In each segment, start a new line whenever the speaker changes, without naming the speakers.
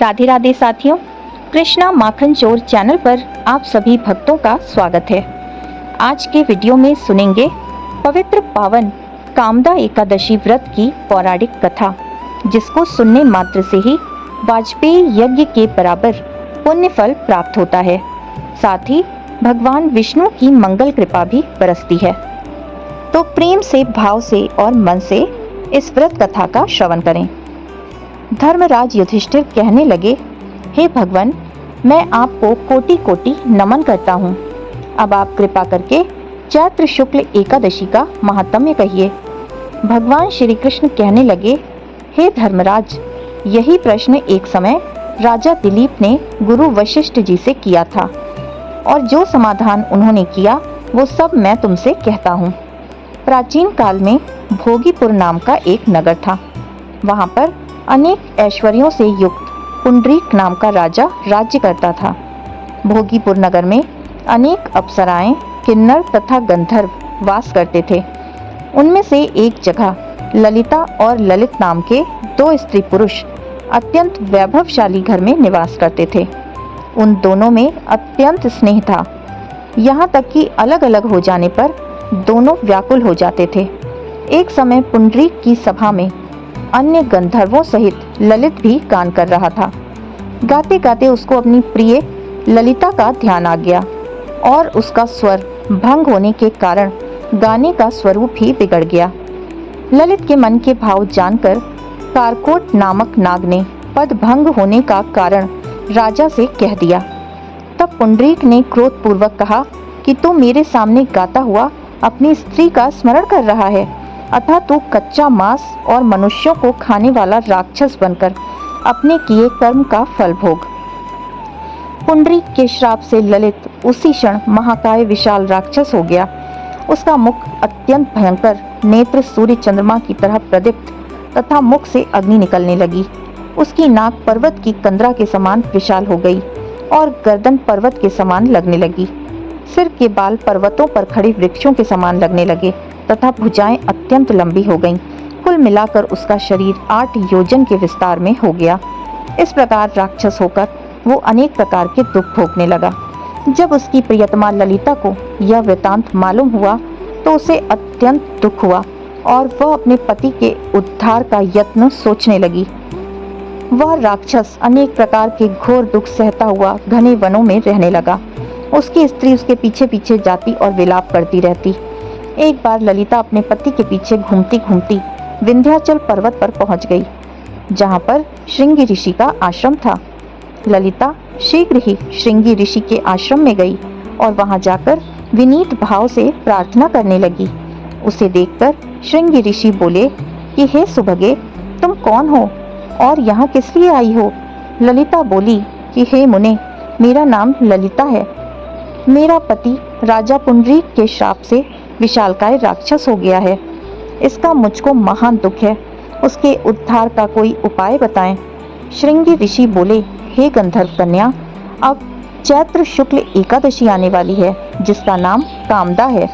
राधे राधे साथियों, कृष्णा माखन चोर चैनल पर आप सभी भक्तों का स्वागत है। आज के वीडियो में सुनेंगे पवित्र पावन कामदा एकादशी व्रत की पौराणिक कथा, जिसको सुनने मात्र से ही वाजपेयी यज्ञ के बराबर पुण्य फल प्राप्त होता है। साथ ही भगवान विष्णु की मंगल कृपा भी बरसती है। तो प्रेम से, भाव से और मन से इस व्रत कथा का श्रवण करें। धर्मराज युधिष्ठिर कहने लगे, हे भगवान, मैं आपको कोटि कोटि नमन करता हूँ। अब आप कृपा करके चैत्र शुक्ल एकादशी का महात्म्य कहिए। भगवान श्री कृष्ण कहने लगे, हे धर्मराज, यही प्रश्न एक समय राजा दिलीप ने गुरु वशिष्ठ जी से किया था, और जो समाधान उन्होंने किया वो सब मैं तुमसे कहता हूँ। प्राचीन काल में भोगीपुर नाम का एक नगर था। वहाँ पर अनेक ऐश्वर्यों से युक्त पुंडरीक नाम का राजा राज्य करता था। भोगीपुर नगर में अनेक अप्सराएं, किन्नर तथा गंधर्व वास करते थे। उनमें से एक जगह ललिता और ललित नाम के दो स्त्री पुरुष अत्यंत वैभवशाली घर में निवास करते थे। उन दोनों में अत्यंत स्नेह था, यहाँ तक कि अलग अलग हो जाने पर दोनों व्याकुल हो जाते थे। एक समय पुंडरीक की सभा में अन्य गंधर्वों सहित ललित भी गान कर रहा था। गाते गाते उसको अपनी प्रिय ललिता का ध्यान आ गया और उसका स्वर भंग होने के कारण गाने का स्वरूप ही बिगड़ गया। ललित के मन के भाव जानकर कारकोट नामक नाग ने पद भंग होने का कारण राजा से कह दिया। तब पुंडरीक ने क्रोधपूर्वक कहा कि तू मेरे सामने गाता हुआ अपनी स्त्री का स्मरण कर रहा है, अतः तू कच्चा मांस और मनुष्यों को खाने वाला राक्षस बनकर अपने किए कर्म का फल भोग। पुंडरीक के श्राप से ललित उसी क्षण महाकाय विशाल राक्षस हो गया। उसका मुख अत्यंत भयंकर, नेत्र सूर्य चंद्रमा की तरह प्रदीप्त तथा मुख से अग्नि निकलने लगी। उसकी नाक पर्वत की कंदरा के समान विशाल हो गई और गर्दन पर्वत के समान लगने लगी। सिर के बाल पर्वतों पर खड़े वृक्षों के समान लगने लगे तथा भुजाएं अत्यंत लंबी हो गईं। कुल मिलाकर उसका शरीर 8 योजन के विस्तार में हो गया। इस प्रकार राक्षस होकर वो अनेक प्रकार के दुख भोगने लगा। जब उसकी प्रियतमा ललिता को यह वृतांत मालूम हुआ तो उसे अत्यंत दुख हुआ और वह अपने पति के उद्धार का यत्न सोचने लगी। वह राक्षस अनेक प्रकार के घोर दुख सहता हुआ घने वनों में रहने लगा। उसकी स्त्री उसके पीछे पीछे जाती और विलाप करती रहती। एक बार ललिता अपने पति के पीछे घूमती घूमती विंध्याचल पर्वत पर पहुंच गई, जहां पर श्रृंगी ऋषि का आश्रम था। ललिता शीघ्र ही श्रृंगी ऋषि के आश्रम में गई और वहां जाकर विनीत भाव से प्रार्थना करने लगी। उसे देखकर श्रृंगी ऋषि बोले कि हे सुभगे, तुम कौन हो और यहाँ किस लिए आई हो? ललिता बोली कि हे मुने, मेरा नाम ललिता है। मेरा पति राजा पुंडरीक के श्राप से विशालकाय राक्षस हो गया है। इसका मुझको महान दुख है। उसके उद्धार का कोई उपाय बताएं। श्रृंगी ऋषि बोले, हे गंधर्व कन्या, अब चैत्र शुक्ल एकादशी आने वाली है, जिसका नाम कामदा है।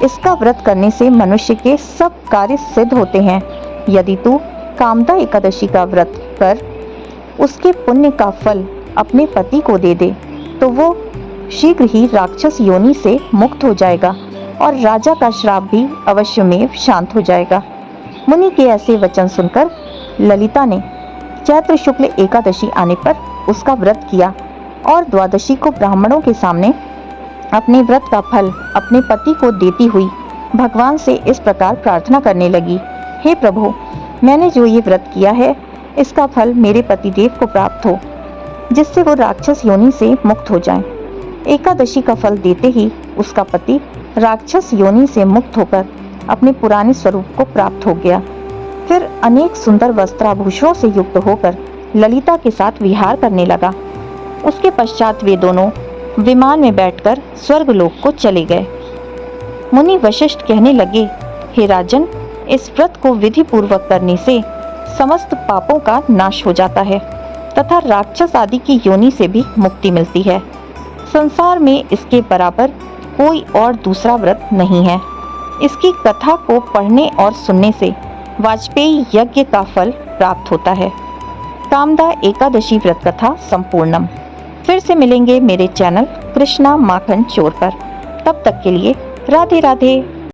इसका व्रत करने से मनुष्य के सब कार्य सिद्ध होते हैं। यदि तू कामदा एकादशी का व्रत कर उसके पुण्य का फल अपने पति को दे दे तो वो शीघ्र ही राक्षस योनि से मुक्त हो जाएगा और राजा का श्राप भी अवश्यमेव शांत हो जाएगा। मुनि के ऐसे वचन सुनकर ललिता ने चैत्र शुक्ल एकादशी आने पर उसका व्रत किया और द्वादशी को ब्राह्मणों के सामने अपने व्रत का फल अपने पति को देती हुई भगवान से इस प्रकार प्रार्थना करने लगी, हे प्रभु, मैंने जो ये व्रत किया है इसका फल मेरे पतिदेव को प्राप्त हो, जिससे वो राक्षस योनि से मुक्त हो जाएं। एकादशी का फल देते ही उसका पति राक्षस योनि से मुक्त होकर अपने पुराने स्वरूप को प्राप्त हो गया। फिर अनेक सुंदर वस्त्राभूषणों से युक्त होकर ललिता के साथ विहार करने लगा। उसके पश्चात वे दोनों विमान में बैठकर स्वर्गलोक को चले गए। मुनि वशिष्ठ कहने लगे, हे राजन, इस व्रत को विधि पूर्वक करने से समस्त पापों का नाश हो जाता है तथा राक्षस आदि की योनि से भी मुक्ति मिलती है। संसार में इसके बराबर कोई और दूसरा व्रत नहीं है। इसकी कथा को पढ़ने और सुनने से वाजपेयी यज्ञ का फल प्राप्त होता है। कामदा एकादशी व्रत कथा संपूर्णम। फिर से मिलेंगे मेरे चैनल कृष्णा माखन चोर पर। तब तक के लिए राधे राधे।